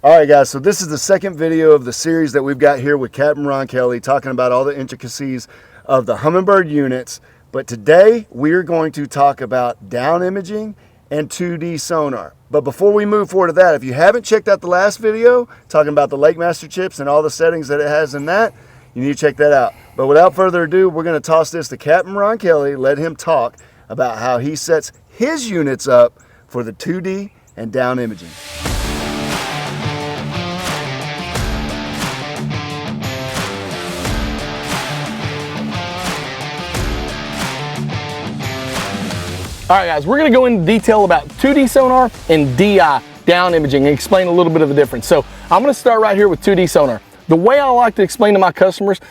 All right, guys, so this is the second video of the series that we've got here with Capn Ron talking about all the intricacies of the Humminbird units. But today we're going to talk about down imaging and 2D sonar. But before we move forward to that, if you haven't checked out the last video talking about the Lake Master chips and all the settings that it has in that, you need to check that out. But without further ado, we're going to toss this to Capn Ron Kelly, let him talk about how he sets his units up for the 2D and down imaging. All right, guys, we're gonna go into detail about 2D sonar and DI, down imaging, and explain a little bit of the difference. So I'm gonna start right here with 2D sonar. The way I like to explain to my customers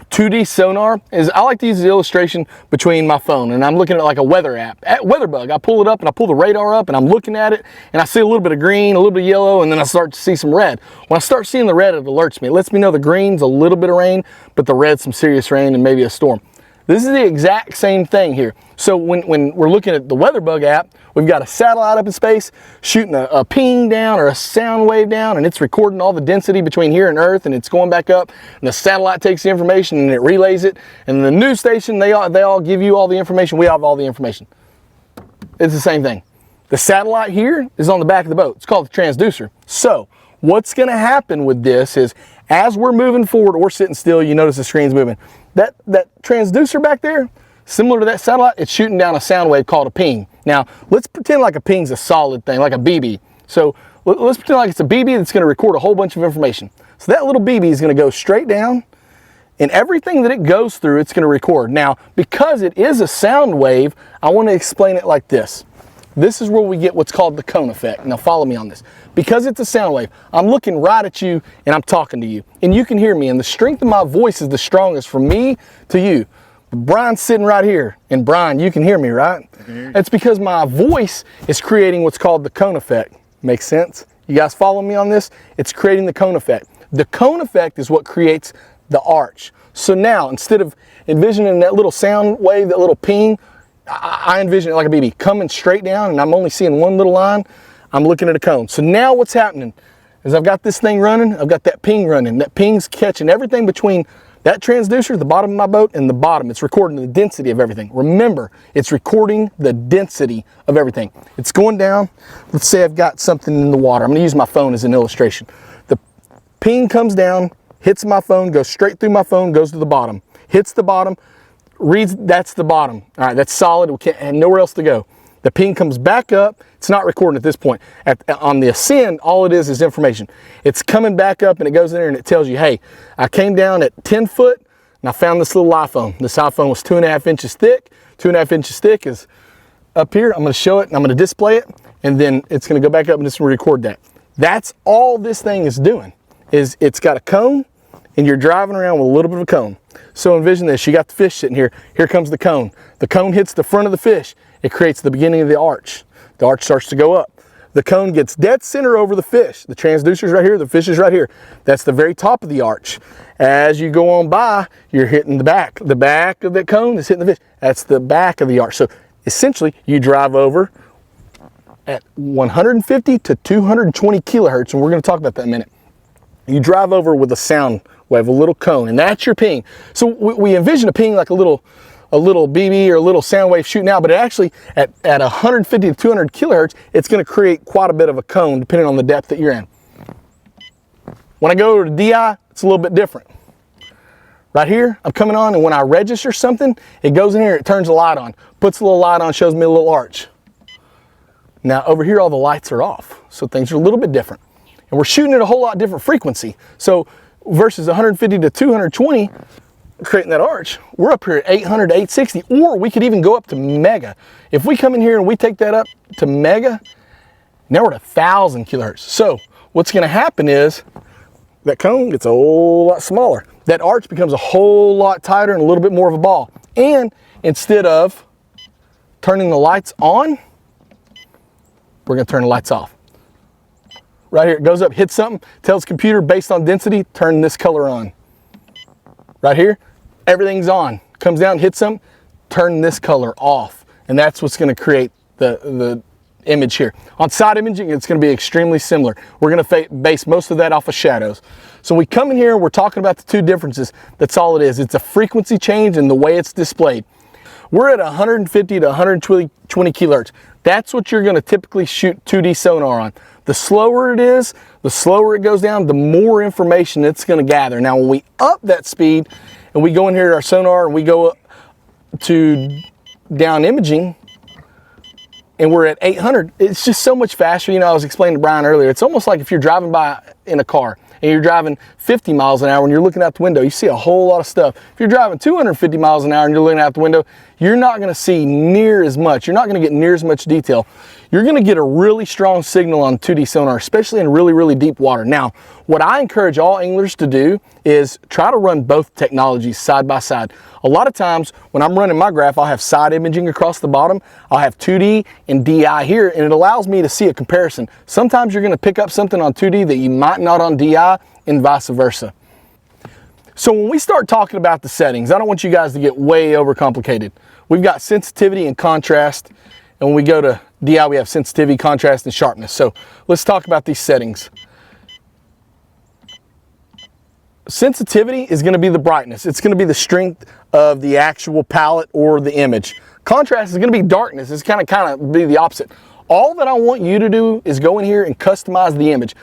2D sonar is I like to use the illustration between my phone and I'm looking at like a weather app. At WeatherBug, I pull it up and I pull the radar up and I'm looking at it and I see a little bit of green, a little bit of yellow, and then I start to see some red. When I start seeing the red, it alerts me. It lets me know the green's a little bit of rain, but the red's some serious rain and maybe a storm. This is the exact same thing here. So when we're looking at the WeatherBug app, we've got a satellite up in space shooting a ping down or a sound wave down, and it's recording all the density between here and Earth, and it's going back up, and the satellite takes the information and it relays it, and the news station, they all give you all the information. We have all the information. It's the same thing. The satellite here is on the back of the boat. It's called the transducer. So what's gonna happen with this is as we're moving forward or sitting still, you notice the screen's moving. That transducer back there, similar to that satellite, it's shooting down a sound wave called a ping. Now, let's pretend like a ping's a solid thing, like a BB. So let's pretend like it's a BB that's gonna record a whole bunch of information. So that little BB is gonna go straight down, and everything that it goes through, it's gonna record. Now, because it is a sound wave, I wanna explain it like this. This is where we get what's called the cone effect. Now follow me on this. Because it's a sound wave, I'm looking right at you and I'm talking to you. And you can hear me, and the strength of my voice is the strongest from me to you. Brian's sitting right here, and Brian, you can hear me, right? It's because my voice is creating what's called the cone effect. Makes sense? You guys follow me on this? It's creating the cone effect. The cone effect is what creates the arch. So now, instead of envisioning that little sound wave, that little ping, I envision it like a BB coming straight down, and I'm only seeing one little line. I'm looking at a cone. So now what's happening is I've got this thing running, I've got that ping running. That ping's catching everything between that transducer, the bottom of my boat, and the bottom. It's recording the density of everything. Remember, it's recording the density of everything. It's going down. Let's say I've got something in the water. I'm gonna use my phone as an illustration. The ping comes down, hits my phone, goes straight through my phone, goes to the bottom, hits the bottom, reads, that's the bottom. All right, that's solid, we can't have nowhere else to go. The ping comes back up, it's not recording at this point. On the ascend, all it is information. It's coming back up and it goes in there and it tells you, hey, I came down at 10 foot and I found this little iPhone. This iPhone was 2.5 inches thick. 2.5 inches thick is up here. I'm gonna show it and I'm gonna display it, and then it's gonna go back up and it's gonna record that. That's all this thing is doing, is it's got a cone and you're driving around with a little bit of a cone. So envision this, you got the fish sitting here, here comes the cone. The cone hits the front of the fish, it creates the beginning of the arch. The arch starts to go up. The cone gets dead center over the fish. The transducer's right here, the fish is right here. That's the very top of the arch. As you go on by, you're hitting the back. The back of that cone is hitting the fish. That's the back of the arch. So essentially, you drive over at 150 to 220 kilohertz, and we're gonna talk about that in a minute. You drive over with a sound wave, a little cone, and that's your ping. So we envision a ping like a little BB or a little sound wave shooting out, but it actually at 150 to 200 kilohertz, it's going to create quite a bit of a cone depending on the depth that you're in. When I go to DI, it's a little bit different. Right here, I'm coming on, and when I register something, it goes in here, it turns the light on, puts a little light on, shows me a little arch. Now over here, all the lights are off, so things are a little bit different. And we're shooting at a whole lot different frequency. So versus 150 to 220, creating that arch, we're up here at 800 to 860, or we could even go up to mega. If we come in here and we take that up to mega, now we're at 1,000 kilohertz. So what's gonna happen is that cone gets a whole lot smaller. That arch becomes a whole lot tighter and a little bit more of a ball. And instead of turning the lights on, we're gonna turn the lights off. Right here, it goes up, hits something, tells computer based on density, turn this color on. Right here, everything's on. Comes down, hits something, turn this color off. And that's what's gonna create the image here. On side imaging, it's going to be extremely similar. We're going to base most of that off of shadows. So we come in here, we're talking about the two differences. That's all it is. It's a frequency change in the way it's displayed. We're at 150 to 120 kilohertz. That's what you're going to typically shoot 2D sonar on. The slower it is, the slower it goes down, the more information it's going to gather. Now, when we up that speed and we go in here to our sonar and we go up to down imaging and we're at 800, it's just so much faster. You know, I was explaining to Brian earlier, it's almost like if you're driving by in a car and you're driving 50 miles an hour and you're looking out the window, you see a whole lot of stuff. If you're driving 250 miles an hour and you're looking out the window, you're not going to see near as much. You're not going to get near as much detail. You're going to get a really strong signal on 2D sonar, especially in really, really deep water. Now, what I encourage all anglers to do is try to run both technologies side by side. A lot of times when I'm running my graph, I'll have side imaging across the bottom. I'll have 2D and DI here, and it allows me to see a comparison. Sometimes you're going to pick up something on 2D that you might not on DI, and vice versa. So when we start talking about the settings, I don't want you guys to get way overcomplicated. We've got sensitivity and contrast, and when we go to DI, we have sensitivity, contrast, and sharpness. So let's talk about these settings. Sensitivity is going to be the brightness. It's going to be the strength of the actual palette or the image. Contrast is going to be darkness. It's kind of be the opposite. All that I want you to do is go in here and customize the image.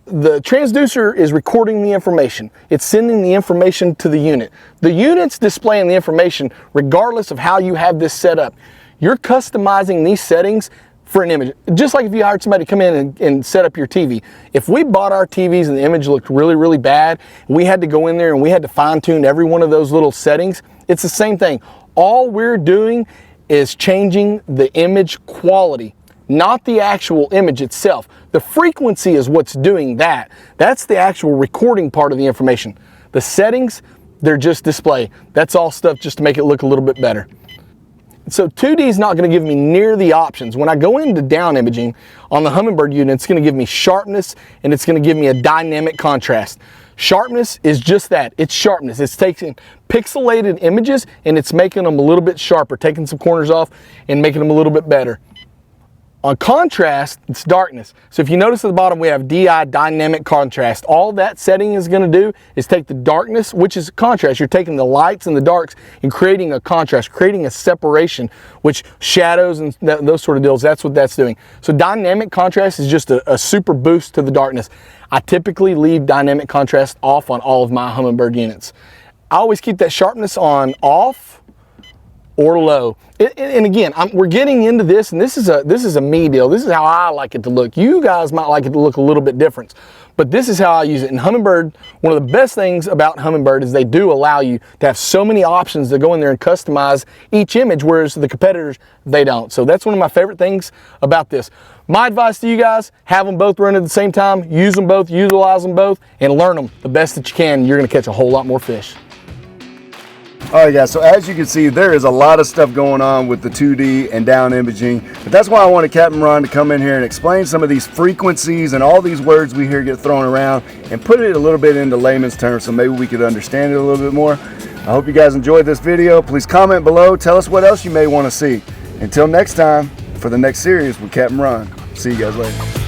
The transducer is recording the information. It's sending the information to the unit. The unit's displaying the information regardless of how you have this set up. You're customizing these settings for an image. Just like if you hired somebody to come in and set up your TV. If we bought our TVs and the image looked really, really bad, we had to go in there and we had to fine tune every one of those little settings, it's the same thing. All we're doing is changing the image quality, not the actual image itself. The frequency is what's doing that. That's the actual recording part of the information. The settings, they're just display. That's all stuff just to make it look a little bit better. So 2D is not going to give me near the options. When I go into down imaging on the Humminbird unit, it's going to give me sharpness and it's going to give me a dynamic contrast. Sharpness is just that. It's sharpness. It's taking pixelated images and it's making them a little bit sharper, taking some corners off and making them a little bit better. On contrast, it's darkness. So if you notice at the bottom, we have DI, dynamic contrast. All that setting is going to do is take the darkness, which is contrast. You're taking the lights and the darks and creating a contrast, creating a separation, which shadows and those sort of deals, that's what that's doing. So dynamic contrast is just a super boost to the darkness. I typically leave dynamic contrast off on all of my Humminbird units. I always keep that sharpness on off or low. And again, we're getting into this, and this is a me deal. This is how I like it to look. You guys might like it to look a little bit different, but this is how I use it. In Humminbird, one of the best things about Humminbird is they do allow you to have so many options to go in there and customize each image, whereas the competitors, they don't. So that's one of my favorite things about this. My advice to you guys, have them both run at the same time, use them both, utilize them both, and learn them the best that you can. You're gonna catch a whole lot more fish. All right, guys, so as you can see, there is a lot of stuff going on with the 2D and down imaging, but that's why I wanted Capn Ron to come in here and explain some of these frequencies and all these words we hear get thrown around and put it a little bit into layman's terms so maybe we could understand it a little bit more. I hope you guys enjoyed this video. Please comment below, tell us what else you may want to see. Until next time, for the next series with Capn Ron. See you guys later.